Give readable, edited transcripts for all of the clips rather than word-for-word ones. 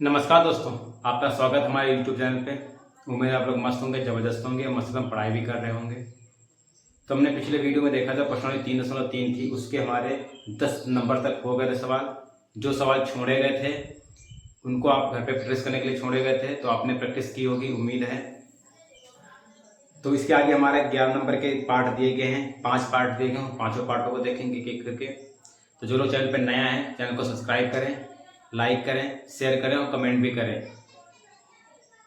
नमस्कार दोस्तों, आपका स्वागत है हमारे YouTube चैनल पे। उम्मीद है आप लोग मस्त होंगे, ज़बरदस्त होंगे और मस्त एकदम पढ़ाई भी कर रहे होंगे। तो हमने पिछले वीडियो में देखा था प्रश्नावली 3.3 थी, उसके हमारे 10 नंबर तक हो गए थे सवाल। जो सवाल छोड़े गए थे उनको आप घर पे प्रैक्टिस करने के लिए छोड़े गए थे, तो आपने प्रैक्टिस की होगी उम्मीद है। तो इसके आगे हमारे 11 नंबर के पार्ट दिए गए हैं, 5 पार्ट दिए गए हैं, पाँचों पार्टों को देखेंगे एक एक करके। तो जो लोग चैनल पर नया है चैनल को सब्सक्राइब करें, लाइक करें, शेयर करें और कमेंट भी करें।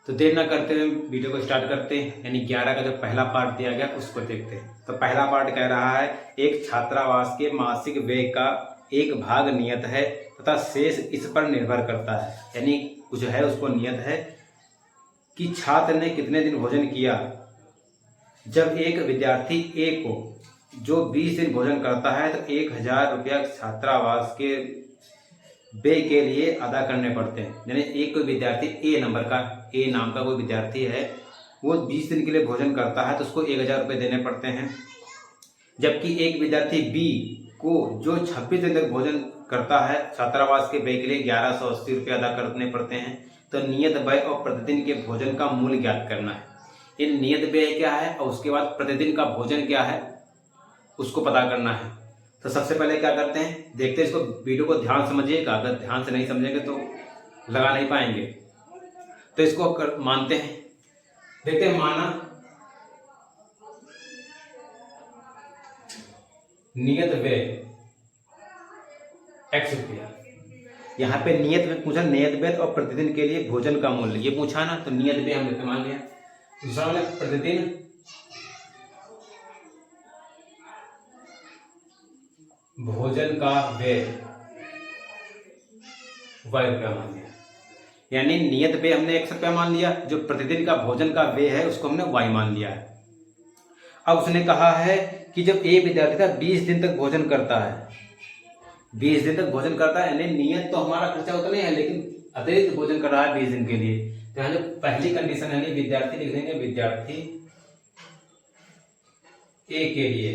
तो देर ना करते हुए वीडियो को स्टार्ट करते हैं। यानी 11 का जो पहला पार्ट दिया गया उसको देखते हैं। तो पहला पार्ट कह रहा है एक छात्रावास के मासिक व्यय का एक भाग नियत है तथा शेष इस पर निर्भर करता है। यानी कुछ है उसको नियत है कि छात्र ने कितने दिन भोजन किया। जब एक विद्यार्थी ए को जो 20 दिन भोजन करता है तो 1000 रुपया छात्रावास के व्यय के लिए अदा करने पड़ते हैं। यानी एक कोई विद्यार्थी ए नंबर का, ए नाम का कोई विद्यार्थी है, वो 20 दिन के लिए भोजन करता है तो उसको 1000 रुपये देने पड़ते हैं। जबकि एक विद्यार्थी बी को जो 26 दिन तक भोजन करता है छात्रावास के व्यय के लिए 1180 रुपये अदा करने पड़ते हैं। तो नियत व्यय और प्रतिदिन के भोजन का मूल्य ज्ञात करना है। ये नियत व्यय क्या है और उसके बाद प्रतिदिन का भोजन क्या है उसको पता करना है। तो सबसे पहले क्या करते हैं, देखते हैं इसको, वीडियो को ध्यान समझिएगा। अगर ध्यान से नहीं समझेंगे तो लगा नहीं पाएंगे। तो इसको मानते हैं, देखते हैं। माना नियत व्यय x रुपया। यहाँ पे नियत व्यय पूछा, नियत व्यय और प्रतिदिन के लिए भोजन का मूल्य ये पूछा ना, तो नियत व्यय हमने मान लिया। दूसरा वाला प्रतिदिन भोजन का व्यय रुपया मान लिया। यानी नियत व्यय हमने 100 रुपया मान लिया, जो प्रतिदिन का भोजन का व्यय है उसको हमने y मान लिया है। अब उसने कहा है कि जब एक विद्यार्थी का 20 दिन तक भोजन करता है, 20 दिन तक भोजन करता है, यानी नियत तो हमारा खर्चा उतना नहीं है लेकिन अतिरिक्त भोजन कर रहा है 20 दिन के लिए। तो यहाँ जो पहली कंडीशन है विद्यार्थी लिख देंगे, विद्यार्थी ए के लिए।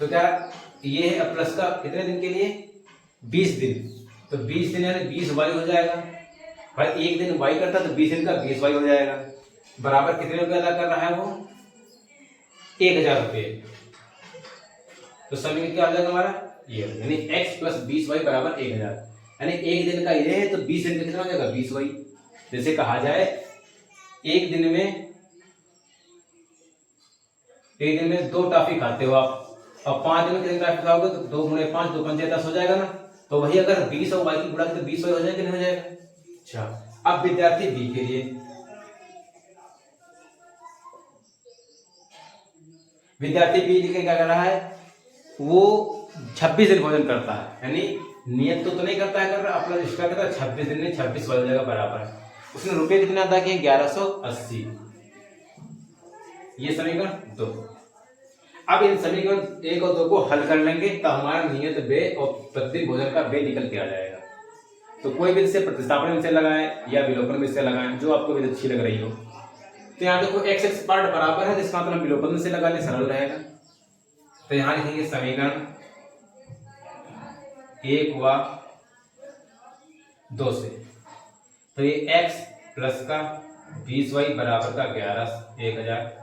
तो क्या ये है प्लस का कितने दिन के लिए 20 दिन। तो 20 दिन यानी 20 वाई हो जाएगा। भाई एक दिन वाई करता तो 20 दिन का 20 वाई हो जाएगा। बराबर कितने रुपए अदा कर रहा है वो 1000 रुपये। तो समीकरण क्या हो जाएगा हमारा ये, यानी x प्लस 20y बराबर 1000। यानी एक दिन का ये है तो 20 दिन का कितना हो जाएगा 20y। जैसे कहा जाए एक दिन में 2 टॉफी खाते हो आप और 5 दिन में कितनी टॉफी खाओगे तो 2 गुणे 5 2 पंजे 10 हो जाएगा ना। तो वही अगर 20 और y की गुणा तो 20y हो जाएगा नहीं हो जाएगा। अच्छा, अब विद्यार्थी बी के लिए, विद्यार्थी बी लिखे क्या कर रहा है, वो 26 दिन भोजन करता है। यानी नियत तो नहीं करता है, कर रहा अपना एक्स्ट्रा करता है 26 दिन में 26 वाली जगह बराबर है। उसने रुपये कितने अदा किए 1180। ये समीकरण 2। अब इन समीकरण 1 और 2 को हल कर लेंगे तो हमारा नियत व्यय और प्रतिदिन भोजन का व्यय निकल के आ जाएगा। तो कोई भी इसे प्रतिस्थापन में से लगाएं या विलोपन में से लगाएं, जो आपको भी अच्छी लग रही हो। तो यहाँ देखो x x पार्ट बराबर है, जिसका मतलब विलोपन में से लगा ले सरल रहेगा। तो यहाँ लिखेंगे समीकरण 1 व 2 से। तो ये x प्लस का 20y बराबर का 1000।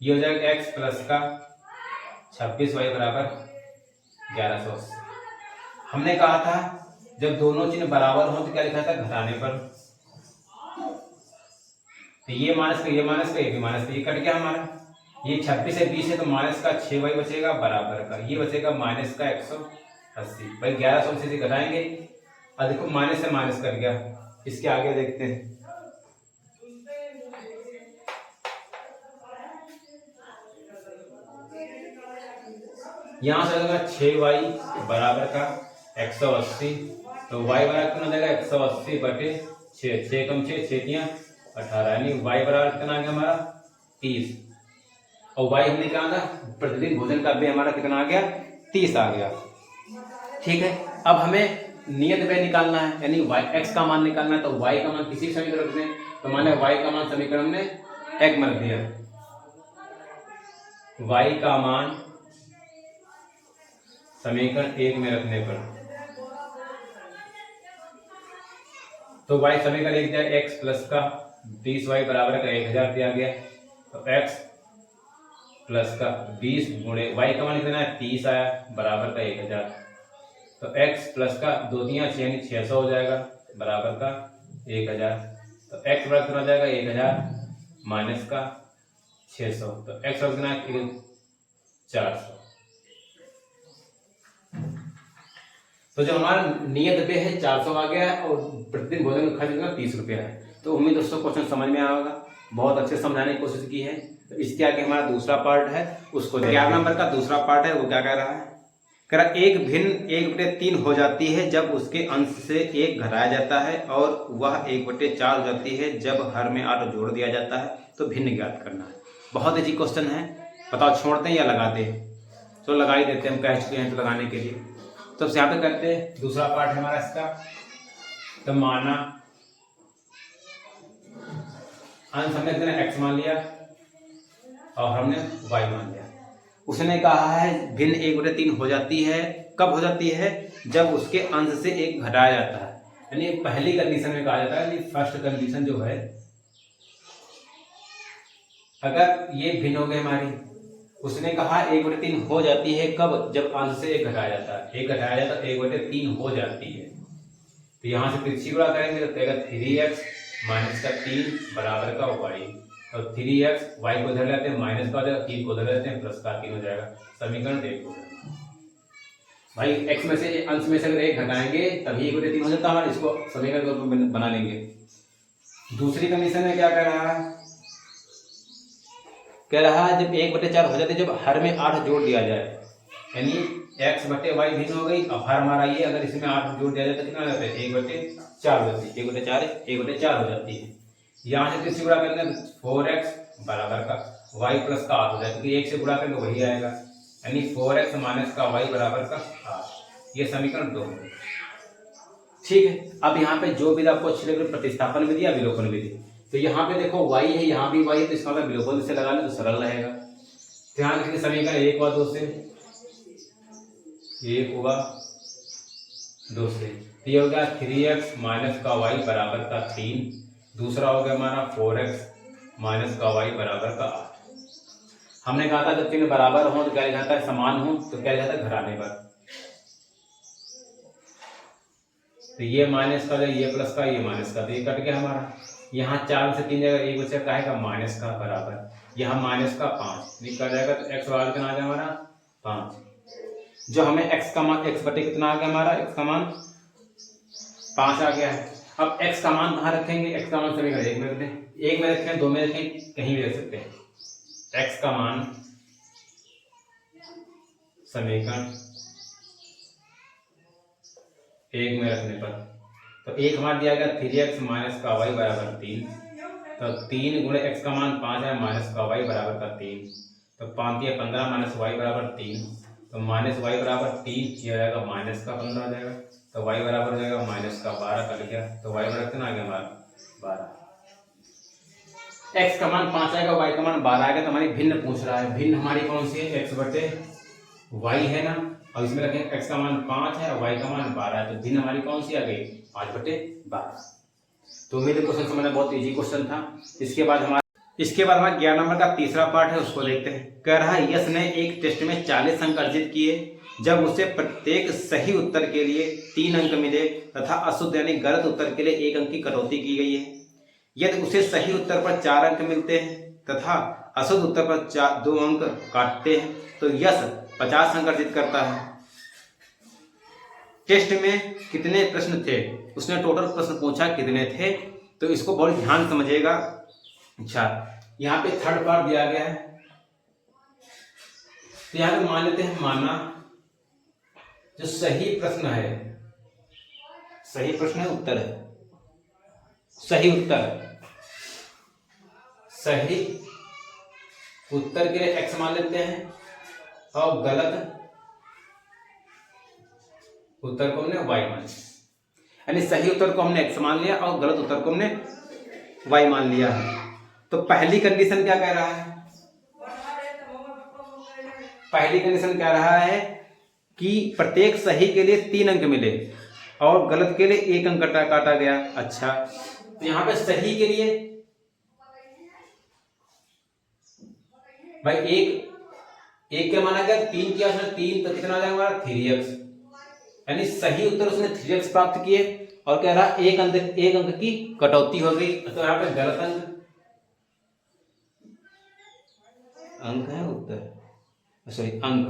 ये हो जाएगा x प्लस का 26y बराबर 1180। हमने कहा था जब दोनों चिन्ह बराबर हो तो क्या लिखा था घटाने पर। तो ये माइनस का ये माइनस का ये भी माइनस का, ये कट गया हमारा। ये 26 से 20 है तो माइनस का 6y बचेगा बराबर का, ये बचेगा माइनस का 180। भाई 1180 से घटाएंगे और देखो माइनस से माइनस कर गया। इसके आगे देखते हैं, यहां से आएगा 6y बराबर का 180। तो y बराबर कितना हो जाएगा 180 बटे 6, 6 कम 6 6 तियां 18, यानी y बराबर कितना आ गया हमारा 30। और y हमने क्या आना प्रतिदिन भोजन का व्यय हमारा कितना आ गया 30 आ गया। ठीक है, अब हमें नियत व्यय निकालना है, यानी x का मान निकालना है। तो y का मान किसी समीकरण रख दें, तो माने y का मान समीकरण में 1 में रख दिया। y का मान समीकरण 1 में रखने पर तो वाई समीकरण लिख दिया, एक्स प्लस का 20y बराबर का 1000 दिया गया। तो एक्स प्लस का 20 गुणे वाई का मान लिखना है 30 आया बराबर का 1000। तो एक्स प्लस का 2 3 6 यानी 600 हो जाएगा बराबर का 1000। तो एक्स बराबर कितना हो जाएगा 1000 माइनस का 600। तो एक्स बराबर कितना है 400। तो जो हमारा नियत व्यय है 400 आ गया है और प्रतिदिन भोजन का खर्च कितना 30 रुपया है। तो उम्मीद दोस्तों क्वेश्चन समझ में आया होगा, बहुत अच्छे से समझाने की कोशिश की है। तो इसके आगे हमारा दूसरा पार्ट है, उसको 11 नंबर का दूसरा पार्ट है, वो क्या कह रहा है, कह रहा एक भिन्न 1/3 हो जाती है जब उसके अंश से 1 घटाया जाता है और वह 1/4 हो जाती है जब हर में 8 जोड़ दिया जाता है। तो भिन्न ज्ञात करना है। बहुत इजी क्वेश्चन है, बताओ छोड़ते हैं या लगाते हैं? तो लगा ही देते हैं, हम कह चुके हैं तो लगाने के लिए। तो यहाँ पे करते हैं दूसरा पार्ट है हमारा इसका। तो माना अंश हमने कितना x मान लिया और हमने y मान लिया। उसने कहा है भिन्न 1/3 हो जाती है, कब हो जाती है, जब उसके अंश से 1 घटाया जाता है। यानी पहली कंडीशन में कहा जाता है, फर्स्ट कंडीशन जो है, अगर ये भिन्न हो गए हमारी, उसने कहा 1/3 हो जाती है कब, जब अंश से 1 घटाया जाता है। 1 घटाया जाता है 1/3 हो जाती है। तो यहाँ से तिरछी गुणा करेंगे तो 3x माइनस का 3 बराबर का y। और 3x y को इधर लेते हैं माइनस का हो जाएगा, 3 को उधर लेते हैं प्लस का 3 हो जाएगा। समीकरण 1 हो जाएगा। भाई x में से अंश में से अगर 1 घटाएंगे तभी 1/3 हो जाता है, इसको समीकरण बना लेंगे। दूसरी कंडीशन में क्या कह रहा है, कह रहा है जब 1/4 हो जाते जब हर में 8 जोड़ दिया जाए, यानी x/y भिन्न हो गई। अब हर हमारा ये अगर इसमें 8 जोड़ दिया जाए तो कितना हो जाता है 1/4 हो जाती है। 1/4 हो जाती है। यहाँ से किसी गुणा करना 4x बराबर का y प्लस का 8 हो जाए, क्योंकि 1 से गुणा करेंगे वही आएगा, यानी 4x माइनस का y बराबर का 8। ये समीकरण 2 है। ठीक है, अब यहाँ पे जो विधि आपको अच्छी लग रही है, प्रतिस्थापन विधि या विलोपन विधि। तो यहाँ पे देखो y है, यहाँ भी y है, तो इसका अगर विलोपन से लगा ले तो सरल रहेगा। ध्यान रखिए समीकरण 1 और 2 से, 1 होगा 2 से, तो ये हो गया 3x माइनस का y बराबर का 3। दूसरा हो गया हमारा 4x माइनस का y बराबर का 8। हमने कहा था जब तीन बराबर हो तो क्या लिखा था, समान हो तो क्या लिखा था, घटाने पर। तो ये माइनस का, ये प्लस का, ये माइनस का, तो ये कट गया हमारा। यहाँ 4 से 3 जगह 1 बचा, का माइनस का बराबर, यहाँ माइनस का 5 निकल जाएगा। तो x बराबर कितना आ गया हमारा 5। जो हमें x का मान, x बटे कितना आ गया हमारा, x का मान 5 आ गया है। अब x का मान कहाँ रखेंगे, x का मान समीकरण 1 में रखते हैं, 1 में रखें, 2 में रखें, कहीं भी रख सकते हैं। x का मान समीकरण 1 में रखने पर, तो 1 हमारा दिया गया 3x माइनस का y बराबर 3। तो 3 गुणे x का मान 5 है माइनस का y बराबर का 3। तो 5 दिया 15 माइनस y बराबर 3। तो माइनस y बराबर 3, ये हो जाएगा माइनस का 15 हो जाएगा। तो y बराबर हो जाएगा माइनस का 12 कर लिया। तो y बराबर कितना आ गया हमारा 12। x का मान 5 आएगा, y का मान 12 आएगा। तो हमारी भिन्न पूछ रहा है, भिन्न हमारी कौन सी है, x बटे y है ना, और इसमें रखें x का मान 5 है और y का मान 12 है। तो भिन्न हमारी कौन सी आ गई, 5/12। तो उम्मीद है क्वेश्चन समझना बहुत इजी क्वेश्चन था। इसके बाद हमारा 11 नंबर का तीसरा पार्ट है, उसको देखते हैं। कह रहा है यश ने एक टेस्ट में 40 अंक अर्जित किए जब उसे प्रत्येक सही उत्तर के लिए 3 अंक मिले तथा अशुद्ध यानी गलत उत्तर के लिए 1 अंक की कटौती की गई है। यदि उसे सही उत्तर पर 4 अंक मिलते हैं तथा अशुद्ध उत्तर पर 2 अंक काटते हैं तो यश 50 अंक अर्जित करता है। टेस्ट में कितने प्रश्न थे, उसने टोटल प्रश्न पूछा कितने थे, तो इसको बहुत ध्यान समझिएगा। अच्छा, यहाँ पे थर्ड पार्ट दिया गया है, तो यहाँ पे मान लेते हैं, माना जो सही प्रश्न है, सही प्रश्न है, उत्तर है, सही उत्तर के लिए x मान लेते हैं और गलत उत्तर को हमने y मान लिया। यानी सही उत्तर को हमने x मान लिया और गलत उत्तर को हमने y मान लिया है। तो पहली कंडीशन क्या कह रहा है, पहली कंडीशन कह रहा है कि प्रत्येक सही के लिए 3 अंक मिले। और गलत के लिए एक अंक काटा गया। अच्छा, तो यहाँ पे सही के लिए भाई एक क्या माना गया, 3 किया उसने, 3 तो कितना आ जाएगा हमारा 3x, यानी सही उत्तर उसने 3x प्राप्त किए। और कह रहा एक अंक की कटौती हो गई, तो यहाँ पे गलत अंक है उत्तर, सॉरी अंक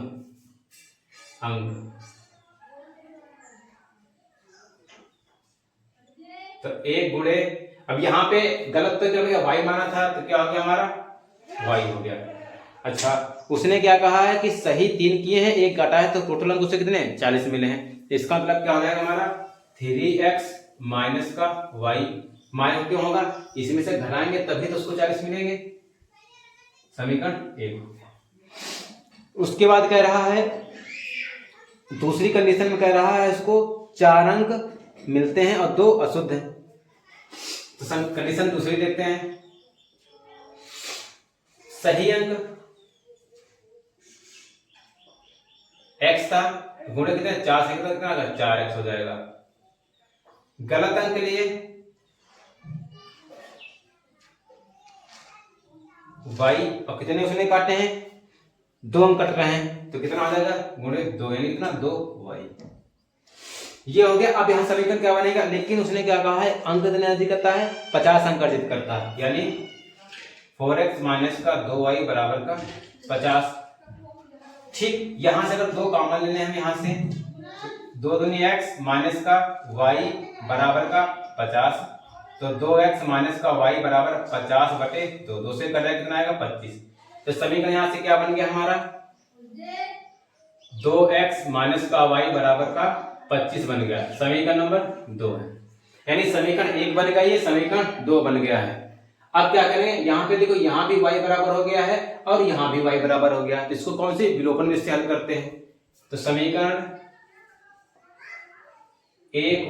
तो 1 गुणे, अब यहाँ पे गलत तो क्या भैया y माना था, तो क्या हो गया हमारा y हो गया। अच्छा, उसने क्या कहा है कि सही 3 किए हैं, 1 काटा है, तो टोटल अंक उसे कितने 40 मिले हैं। इसका मतलब क्या हो जाएगा हमारा 3x माइनस का y, माइनस क्यों होगा, इसमें से घटाएंगे तभी तो उसको 40 मिलेंगे, समीकरण 1। उसके बाद कह रहा है दूसरी कंडीशन में, कह रहा है इसको 4 अंक मिलते हैं और 2 अशुद्ध हैं। तो कंडीशन दूसरी देखते हैं, सही अंक x था, गुणे कितने 4 से कितना 4x हो जाएगा। गलत अंक के लिए y, और कितने उसने काटे हैं 2 अंक कट रहे हैं, तो कितना आ जाएगा गुणे 2, यानी कितना 2y। ये हो गया। अब यहां समीकरण क्या बनेगा, लेकिन उसने क्या कहा है अंक कितने अर्जित करता है 50 अंक अर्जित करता है, यानी 4x माइनस का 2y बराबर का 50। ठीक, यहां से अगर 2 कॉमन लेने हैं, यहां से 2 दूनी x माइनस का y बराबर का 50, तो 2x माइनस का y बराबर 50 बटे 2 से कट जाएगा, कितना आएगा 25। तो समीकरण यहां से क्या बन गया हमारा 2x माइनस का y बराबर का 25 बन गया, समीकरण नंबर 2 है। यानी समीकरण 1 बन गया, ये समीकरण 2 बन गया है। अब क्या करेंगे, यहाँ पे देखो यहाँ भी y बराबर हो गया है और यहाँ भी y बराबर हो गया, तो इसको कौन से विलोपन में से हल करते हैं। तो समीकरण 1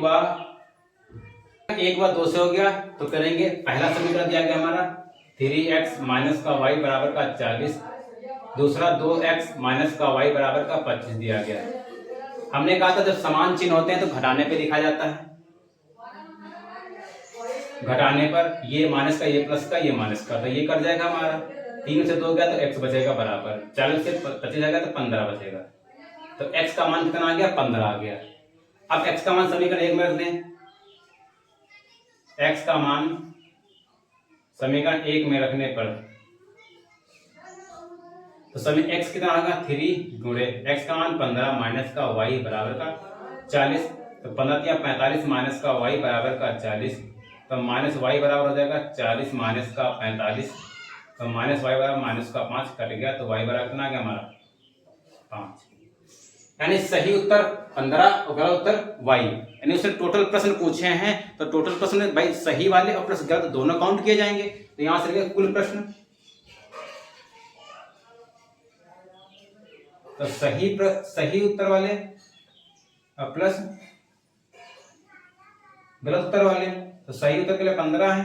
व 2 से हो गया, तो करेंगे पहला समीकरण दिया गया हमारा 3x माइनस का y बराबर का 40, दूसरा 2x माइनस का y बराबर का 25 दिया गया। हमने कहा था जब समान चिन्ह होते हैं तो घटाने पे लिखा जाता है, घटाने पर ये माइनस का ये प्लस का ये माइनस का, तो ये कट जाएगा हमारा, 3 से 2 गया तो x बचेगा बराबर, 40 से 25 जाएगा तो 15 बचेगा, तो x का मान कितना आ गया 15 आ गया। अब x का मान समीकरण 1 में रख दें, x का मान समीकरण 1 में रखने पर तो समीकरण x कितना आएगा 3 गुणे x का मान 15 माइनस का y बराबर का 40, तो 15 या 45 माइनस का y बराबर का 40, तो माइनस y बराबर हो जाएगा 40 माइनस का 45, तो माइनस y बराबर माइनस का 5 कट गया, तो y बराबर कितना आ गया हमारा 5। यानी सही उत्तर 15 और गलत उत्तर y। यानी उसने टोटल प्रश्न पूछे हैं, तो टोटल प्रश्न में भाई सही वाले और प्लस गलत दोनों काउंट किए जाएंगे। तो यहां से कुल प्रश्न, तो सही उत्तर वाले और प्लस गलत उत्तर वाले, तो सही उत्तर के लिए 15 है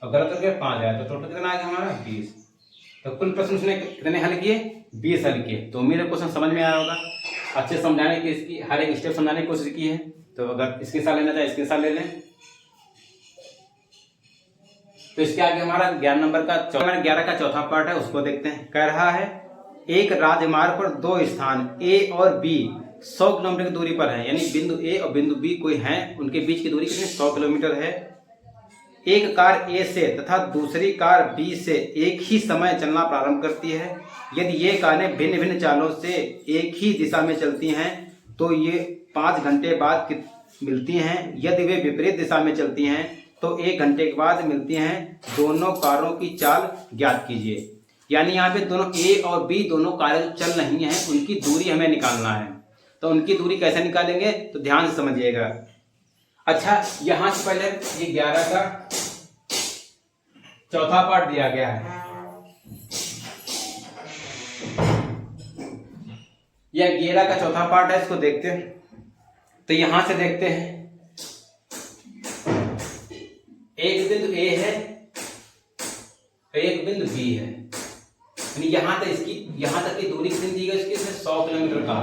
और गलत उत्तर के लिए 5 है, तो टोटल कितना आएगा हमारा 20। तो कुल प्रश्न उसने कितने हल किए 20 हल किए। तो मेरे क्वेश्चन समझ में आया होगा, अच्छे समझाने की इसकी हर एक स्टेप समझाने की कोशिश की है। तो अगर इसके साथ लेना चाहे इसके साथ ले लें। तो इसके आगे हमारा 11 नंबर का 11 का चौथा पार्ट है, उसको देखते हैं। कह रहा है एक राजमार्ग पर 2 स्थान A और B 100 किलोमीटर की दूरी पर है, यानी बिंदु A और बिंदु B कोई हैं, उनके बीच की दूरी कितनी 100 किलोमीटर है। एक कार A से तथा दूसरी कार B से एक ही समय चलना प्रारंभ करती है। यदि ये कारें भिन्न भिन्न चालों से एक ही दिशा में चलती हैं तो ये 5 घंटे बाद मिलती हैं। यदि वे विपरीत दिशा में चलती हैं तो 1 घंटे के बाद मिलती हैं। दोनों कारों की चाल ज्ञात कीजिए। यानी यहाँ पे दोनों A और B दोनों कारें चल रही हैं, उनकी दूरी हमें निकालना है। तो उनकी दूरी कैसे निकालेंगे तो ध्यान से समझिएगा। अच्छा, यहां से पहले ये 11 का चौथा पार्ट दिया गया है, यह 11 का चौथा पार्ट है, इसको देखते हैं। तो यहां से देखते हैं, एक बिंदु A है, एक बिंदु B है, यानी यहां तक की दूरी कितनी दी गई इसकी 100 किलोमीटर का।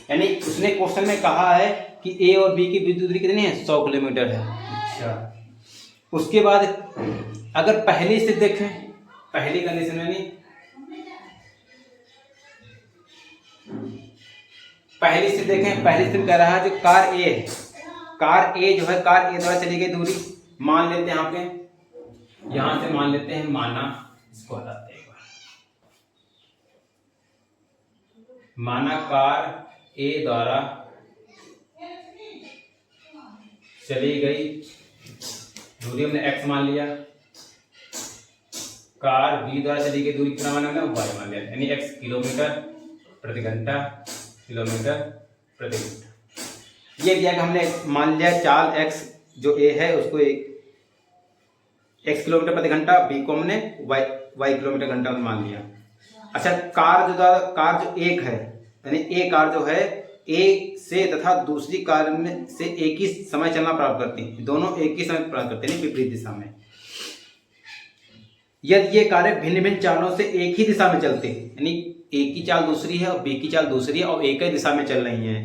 यानी उसने क्वेश्चन में कहा है कि ए और बी की विद्युत दूरी कितनी है, 100 किलोमीटर है। अच्छा, उसके बाद अगर पहली स्थिति देखें, पहली कंडीशन में नहीं, पहली स्थिति देखें, पहली स्थिति कह रहा है जो कार ए है, कार ए जो है, कार ए द्वारा चली गई दूरी मान लेते हैं, यहाँ पे यहां से मान लेते हैं, माना इसको हटाते हैं, माना कार ए द्वारा चली गई दूरी हमने x मान लिया, कार बी द्वारा चली गई दूरी कितना माना हमने, y मान लिया, यानी x किलोमीटर प्रति घंटा, किलोमीटर प्रति घंटा। ये दिया कि हमने मान लिया चाल x जो a है उसको x किलोमीटर प्रति घंटा, b को हमने y किलोमीटर घंटा मान लिया। अच्छा, कार जो एक है, यानी एक कार जो है एक से तथा दूसरी कार में से एक ही समय चलना प्राप्त करती है, दोनों एक ही समय प्राप्त करते हैं विपरीत दिशा में। यदि ये कारें भिन्न भिन्न चालों से एक ही दिशा में चलते हैं, यानी एक की चाल दूसरी है और बी की चाल दूसरी है और एक ही दिशा में चल रही हैं,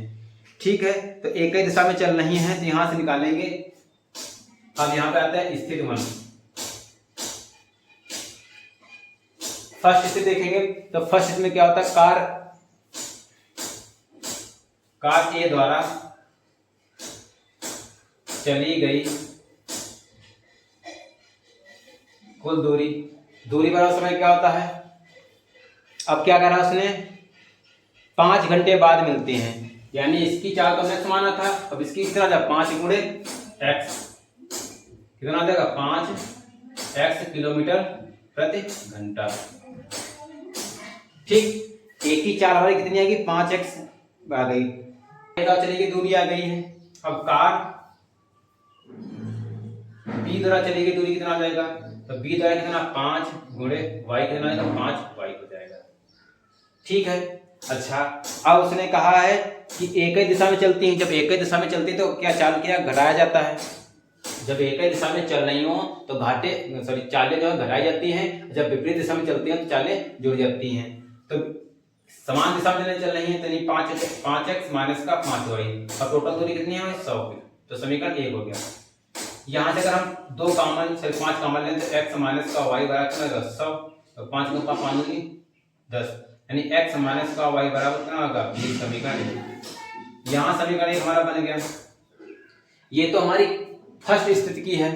ठीक है, तो एक ही दिशा में चल रही हैं, तो यहां से निकालेंगे। अब यहां पे आता है स्थिति 1, फर्स्ट स्थिति देखेंगे तो फर्स्ट स्थिति में क्या होता है, कार ए द्वारा चली गई कुल दूरी बराबर समय क्या होता है, अब क्या करा उसने, 5 घंटे बाद मिलते हैं, यानी इसकी चाल तो हमने माना था, अब इसकी कितना था, 5 गुणे x कितना आ जाएगा, 5x किलोमीटर प्रति घंटा। ठीक, एक ही चाल हमारी कितनी आएगी, 5x आ गई, चली गई दूरी आ गई है। अब कार बी द्वारा चली गई दूरी कितना आ जाएगा, तो बी द्वारा कितना, 5 गुणे y कितना आएगा, 5y हो जाएगा, ठीक है। अच्छा, अब उसने कहा है कि एक ही दिशा में चलती हैं, जब एक ही दिशा में चलती है तो क्या चाल किया, घटाया जाता है, जब एक ही दिशा में चल रही हो तो चालें जो है घटाई जाती हैं, जब विपरीत दिशा में चलती हैं तो चालें जुड़ जाती हैं। तो समान दिशा में चल रही है, तो 5x माइनस का 5y, अब टोटल दूरी कितनी है, 100 की, तो समीकरण 1 हो गया। यहाँ से अगर हम 5 कॉमन लें तो x माइनस का y बराबर 100, तो 5 को 5 दूनी 10, यानी x माइनस का y बराबर कितना होगा, 20। समीकरण यहाँ समीकरण 1 हमारा बन गया। ये तो हमारी फर्स्ट स्थिति की है,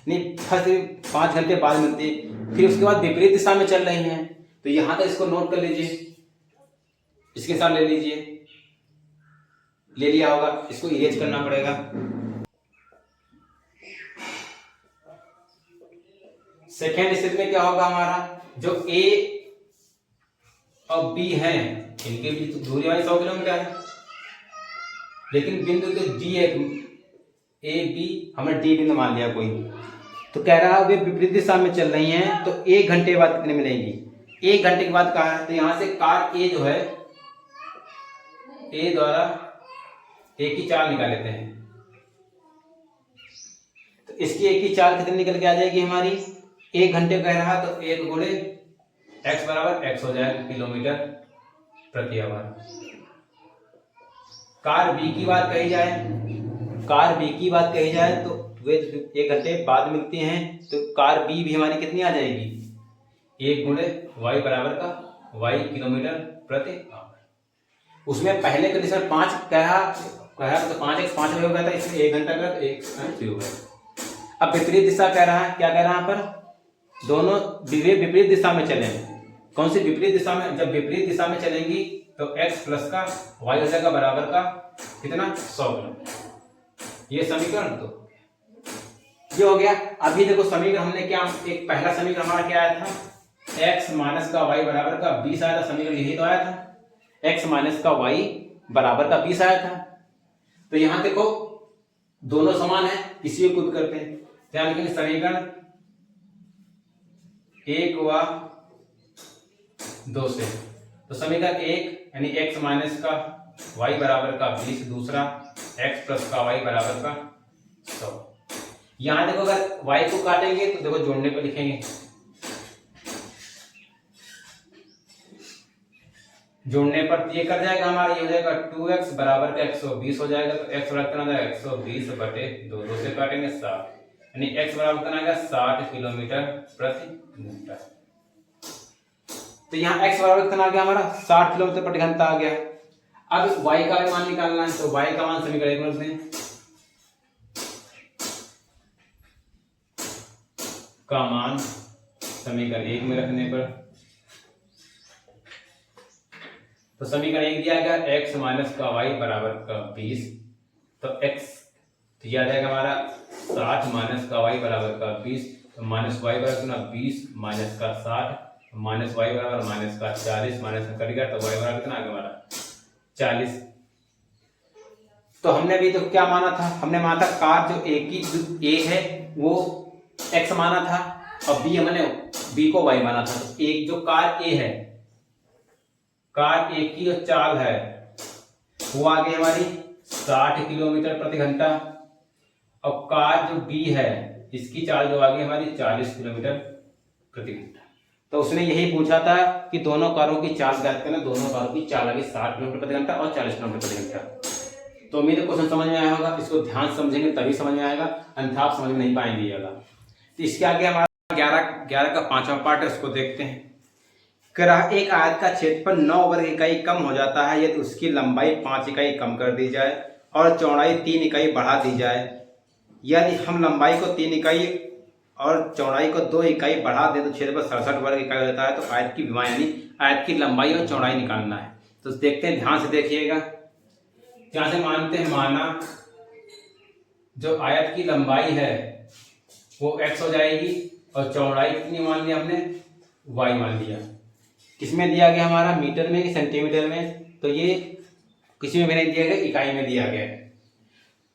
नहीं फर्स्ट 5 घंटे बाद मिलती है, फिर उसके बाद विपरीत दिशा में चल रही हैं, तो यहां तक इसको नोट कर लीजिए, इसके साथ ले लीजिए, ले लिया होगा, इसको इरेज करना पड़ेगा। सेकेंड स्थिति में क्या होगा, हमारा जो ए और बी है इनके बीच दूरी वाली 100 किलोमीटर है, लेकिन बिंदु जो डी है, ए बी हमने डी बिंदु मान लिया कोई, तो कह रहा है वे विपरीत दिशा में चल रही हैं, तो 1 घंटे बाद कितने मिलेंगी, 1 घंटे के बाद कहा है, तो यहां से कार ए जो है, ए द्वारा एक ही चाल निकाल लेते हैं, तो इसकी एक ही चाल कितनी निकल के आ जाएगी हमारी, 1 घंटे कह रहा तो 1 गुणे x बराबर x हो जाएगा किलोमीटर प्रति आवर। कार बी की बात कही जाए, तो वे 1 घंटे बाद मिलती हैं, तो कार बी भी हमारी कितनी आ जाएगी, 1 गुणे y बराबर का y किलोमीटर प्रति आवर। उसमें पहले कंडीशन 5 कहा तो 5x 5 हो गया था, इसमें 1 घंटा का 1 हो गया। अब विपरीत दिशा कह रहा है, क्या कह रहा है पर, दोनों विपरीत दिशा में चले, कौन सी विपरीत दिशा में, जब विपरीत दिशा में चलेंगी तो x प्लस का y हो जाएगा बराबर का कितना, 100 किलोमीटर। ये समीकरण तो ये हो गया। अभी देखो समीकरण हमने क्या, एक पहला समीकरण हमारा क्या आया था, x माइनस का y बराबर का 20 आया था, समीकरण यही तो आया था, x माइनस का y बराबर का 20 आया था। तो यहां देखो दोनों समान है, किसी को भी करते हैं, ध्यान रखेंगे समीकरण 1 व 2 से, तो समीकरण 1 यानी x माइनस का y बराबर का 20, दूसरा x प्लस का y बराबर का 100। यहां देखो अगर y को काटेंगे तो देखो जोड़ने पे लिखेंगे, जोड़ने पर ये कर जाएगा हमारा, ये हो जाएगा 2x बराबर का 120 हो जाएगा। तो x बराबर कितना जाएगा 120 बटे 2 से काटेंगे 60, यानी x बराबर कितना आएगा 60 किलोमीटर प्रति घंटा। तो यहाँ x बराबर कितना आ गया हमारा 60 किलोमीटर प्रति घंटा आ गया। अब y का भी मान निकालना है, तो y का मान समीकरण में का मान समीकरण 1 में रखने पर, तो समीकरण 1 दिया गया x माइनस का y बराबर का 20, तो x तो याद आएगा हमारा 60 माइनस का y बराबर का 20, तो माइनस y बराबर कितना 20 माइनस का 60, माइनस y बराबर माइनस का 40, माइनस का कट गया तो y बराबर कितना आ गया हमारा 40। तो हमने भी तो क्या माना था, हमने माना था कार जो a है वो x माना था, और b हमने b को y माना था। तो एक जो कार a है, कार a की जो चाल है वो आ गई हमारी 60 किलोमीटर प्रति घंटा, और कार जो b है इसकी चाल जो आ गई हमारी 40 किलोमीटर प्रति घंटा। तो उसने यही पूछा था कि दोनों कारों की चाल ज्ञात करना, दोनों कारों की चाल आ गई 60 किलोमीटर प्रति घंटा और 40 किलोमीटर प्रति घंटा। तो उम्मीद है क्वेश्चन समझ में आया होगा, इसको ध्यान समझेंगे तभी समझ में आएगा, अन्यथा आप समझ में नहीं पाएंगे। तो इसके आगे हमारा 11 का 5वां पार्ट है, उसको देखते हैं। एक आयत का क्षेत्रफल 9 वर्ग इकाई कम हो जाता है यदि उसकी लंबाई 5 इकाई कम कर दी जाए और चौड़ाई 3 इकाई बढ़ा दी जाए। यदि हम लंबाई को 3 इकाई और चौड़ाई को 2 इकाई बढ़ा दें तो क्षेत्रफल 67 वर्ग इकाई हो जाता है। तो आयत की विमा यानी आयत की लंबाई और चौड़ाई निकालना है। तो देखते हैं, ध्यान से देखिएगा। क्या से मानते हैं, माना जो आयत की लंबाई है वो x हो जाएगी और चौड़ाई कितनी मान लिया हमने, y मान लिया। किसमें दिया गया हमारा, मीटर में कि सेंटीमीटर में, तो ये किसी में भी नहीं दिया गया, इकाई में दिया गया है।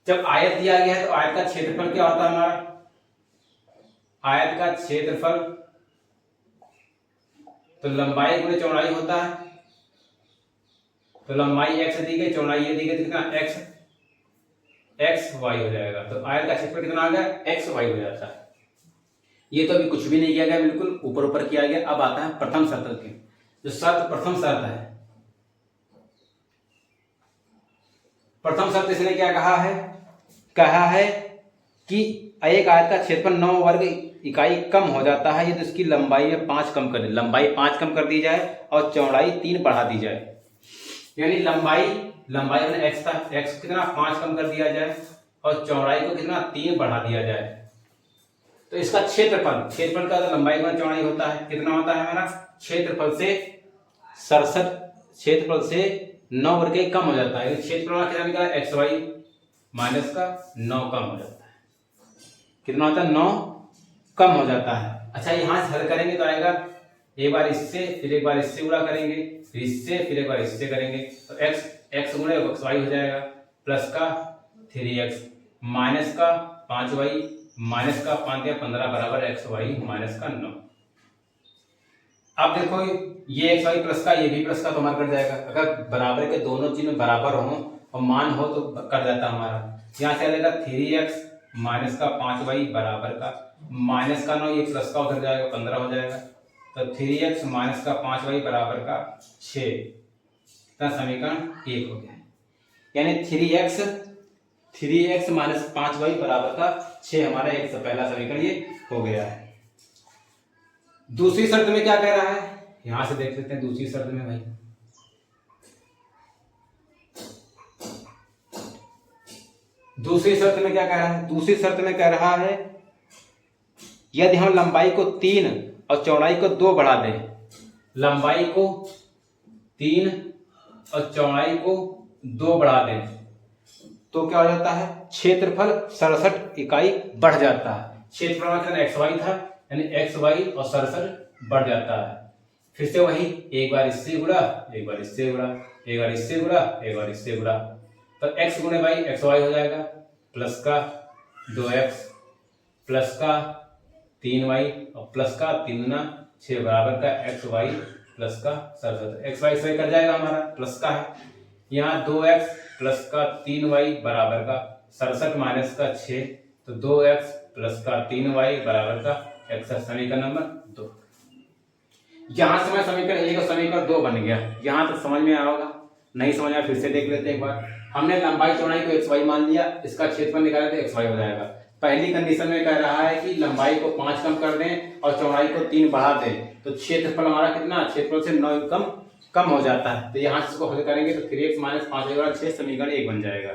जब आयत दिया गया है तो आयत का क्षेत्रफल क्या होता है हमारा, आयत का क्षेत्रफल तो लंबाई गुणे चौड़ाई होता है। तो लंबाई x दी गई, चौड़ाई ये दी गई, कितना x y हो जाएगा। तो आयत का क्षेत्रफल कितना आ गया, x y हो जाता है। ये तो अभी कुछ भी नहीं किया गया, बिल्कुल ऊपर ऊपर किया गया। अब आता है प्रथम शर्त के, जो शर्त प्रथम शर्त है। प्रथम शर्त इसने क्या कहा है कि एक आयत का क्षेत्रफल 9 वर्ग इकाई कम हो जाता है यदि उसकी लंबाई में 5 कम कर दी, लंबाई 5 कम कर दी जाए और चौड़ाई 3 बढ़ा दी जाए। यानी लंबाई हमने x था, x कितना 5 कम कर दिया जाए और चौड़ाई को कितना 3 बढ़ा दिया जाए। तो इसका क्षेत्रफल का तो लंबाई गुना चौड़ाई होता है, कितना होता है हमारा, क्षेत्रफल से 9 वर्ग इकाई कम हो जाता है। क्षेत्रफल कितना निकला, एक्स वाई माइनस का 9 कम हो जाता है। कितना होता है, 9 कम हो जाता है। अच्छा, यहां से हल करेंगे तो आएगा, एक बार इससे फिर एक बार इससे गुणा करेंगे, फिर इससे फिर एक बार इससे करेंगे, तो x गुणे एक्स वाई हो जाएगा, प्लस का 3x माइनस का 5y माइनस का 5 या 15 बराबर एक्स वाई माइनस का 9। अब देखो ये एक्स वाई प्लस का ये भी प्लस का तो हमारा कट जाएगा। अगर बराबर के दोनों चीज में बराबर हो और मान हो तो कट जाता हमारा। यहाँ से आ जाएगा 3x माइनस का 5y बराबर का माइनस का 9, ये प्लस का उधर जाएगा 15 हो जाएगा। तो 3x माइनस का 5y बराबर का 6, इतना समीकरण 1 हो गया। यानी 3x माइनस 5y बराबर का 6 हमारा एक पहला समीकरण ये हो गया है। दूसरी शर्त में क्या कह रहा है, यहां से देख लेते हैं। दूसरी शर्त में भाई दूसरी शर्त में क्या कह रहा है, दूसरी शर्त में कह रहा है यदि हम लंबाई को 3 और चौड़ाई को 2 बढ़ा दें, लंबाई को 3 और चौड़ाई को 2 बढ़ा दें तो क्या हो जाता है, क्षेत्रफल 67 इकाई बढ़ जाता है। क्षेत्रफल एक्स वाई था, यानी एक्स वाई और 67 बढ़ जाता है। फिर से वही, एक बार इससे गुणा, एक बार इससे गुणा, एक बार इससे गुणा, एक बार इससे गुणा, तो x गुणे वाई एक्स वाई हो जाएगा, प्लस का 2x प्लस का 3y और प्लस का 3 गुना 6 बराबर का एक्स वाई प्लस का 67। एक्स वाई से कर जाएगा हमारा, प्लस का है यहाँ 2x प्लस का 3y बराबर का 67 माइनस का 6, तो 2x प्लस का 3y बराबर का 61, समीकरण नंबर 2। यहाँ से हमारा समीकरण 1 और समीकरण 2 बन गया। यहाँ तक समझ में आया होगा, नहीं समझ आया फिर से देख लेते हैं एक बार। हमने लंबाई चौड़ाई को xy मान लिया, इसका क्षेत्रफल निकाला तो xy हो जाएगा। पहली कंडीशन में कह रहा है कि लंबाई को 5 कम कर दें और चौड़ाई को 3 बढ़ा दें, तो क्षेत्रफल हमारा कितना, क्षेत्रफल से 9 कम हो जाता है। तो यहाँ से इसको हल करेंगे तो 3x - 5 6 समीकरण 1 बन जाएगा।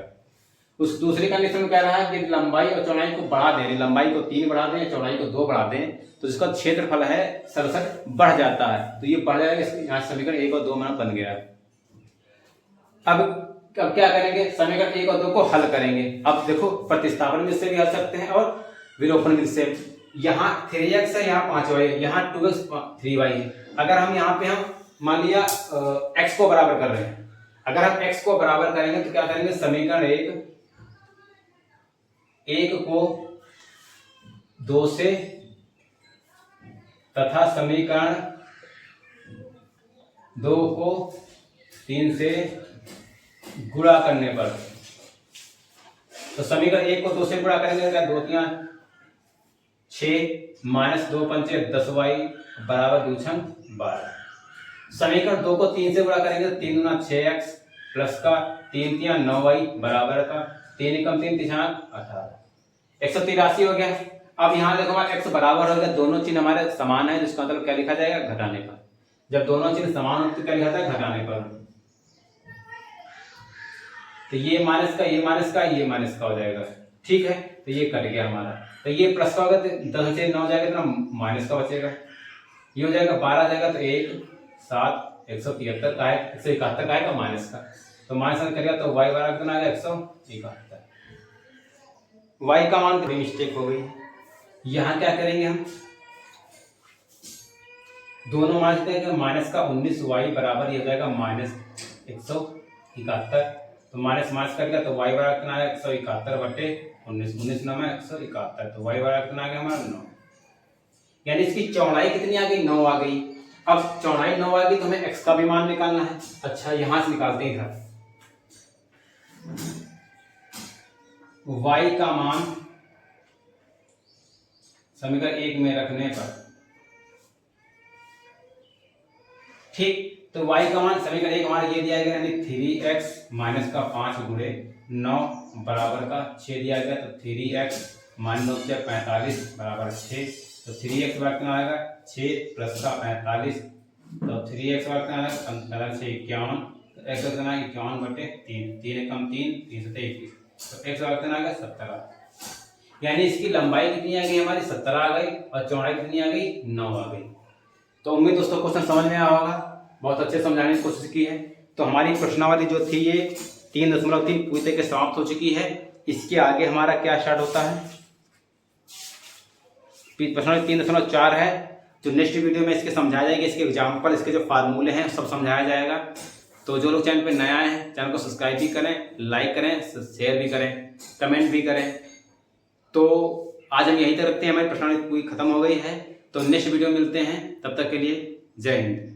उस दूसरी कंडीशन में कह रहा है कि लंबाई और चौड़ाई को बढ़ा दें, लंबाई को 3 बढ़ा दें, चौड़ाई को 2 बढ़ा दें, तो जिसका क्षेत्रफल है 67 बढ़ जाता है। तो ये बढ़ जाएगा, यहाँ समीकरण 1 और 2 हमारा बन गया। अब क्या करेंगे, समीकरण 1 और 2 को हल करेंगे। अब देखो प्रतिस्थापन में से भी हल सकते हैं और विलोपन में से। यहाँ 3x है, यहाँ 5y है, यहाँ 2x 3y है। अगर हम यहाँ पे हम मान लिया x को बराबर कर रहे हैं, अगर हम x को बराबर करेंगे तो क्या करेंगे, समीकरण 1 को 2 से तथा समीकरण 2 को 3 से गुणा करने पर, तो समीकरण 1 को 2 से गुणा करेंगे क्या, 2 3 6 - 2 पंचे 10y बराबर 2 छंग 12। समीकरण 2 को 3 से गुणा करेंगे तो 3 दूना 6x प्लस का 3 3 9y बराबर का 3 कम 3 3 18, 183 हो गया। अब यहाँ देखो हमारा x बराबर हो गया, दोनों चिन्ह हमारे समान है, जिसका मतलब क्या लिखा जाएगा, घटाने पर। जब दोनों चिन्ह समान होते तो क्या लिखा जाता है, घटाने पर। तो ये माइनस का ये माइनस का ये माइनस का हो जाएगा, ठीक है। तो ये कट गया हमारा, तो ये प्लस का होगा तो 10 से 9 जाएगा तो माइनस का बचेगा, ये हो जाएगा 12 जाएगा तो 1 7 173 का है, 171 का आएगा माइनस का, तो माइनस करेगा तो y बराबर कितना आएगा 171। y का मान थोड़ी मिस्टेक हो गई, यहाँ क्या करेंगे हम, दोनों मान लेते हैं, माइनस का 19y बराबर ये हो जाएगा -171, तो माइनस माइनस कर गया तो y बराबर कितना आएगा 171 बटे 19, 19 9 में 171, तो y बराबर कितना आ गया हमारा 9। यानी इसकी चौड़ाई कितनी आ गई, 9 आ गई। अब चौड़ाई 9 आ गई तो हमें x का भी मान निकालना है। अच्छा यहां से निकालते हैं इधर, y का मान समीकरण 1 में रखने पर, ठीक, तो y का मान समीकरण 1 हमारा ये दिया गया, यानी 3x माइनस का 5 गुणे 9 बराबर का 6 दिया गया, तो 3x मान 9 से 45 बराबर 6, तो 3x बराबर कितना आएगा 6 प्लस का 45, तो 3x बराबर कितना आएगा 15 से 51, तो x कितना आएगा 51 बटे 3, 3 कम 3 3 से 21, तो x बराबर कितना आएगा 17। यानी इसकी लंबाई कितनी आ गई हमारी 17 आ गई और चौड़ाई कितनी आ गई 9 आ गई। तो उम्मीद दोस्तों क्वेश्चन समझ में आया होगा, बहुत अच्छे समझाने की कोशिश की है। तो हमारी प्रश्नावली जो थी ये 3.3 पूरी तरीके से समाप्त हो चुकी है। इसके आगे हमारा क्या स्टार्ट होता है, प्रश्नावली 3.4 है, जो नेक्स्ट वीडियो में इसके समझाया जाएगा, इसके एग्जाम्पल, इसके जो फार्मूले हैं सब समझाया जाएगा। तो जो लोग चैनल पे नया हैं चैनल को सब्सक्राइब भी करें, लाइक करें, शेयर भी करें, कमेंट भी करें। तो आज हम यहीं तक रखते हैं, हमारी प्रश्नावली पूरी खत्म हो गई है। तो नेक्स्ट वीडियो मिलते हैं, तब तक के लिए जय हिंद।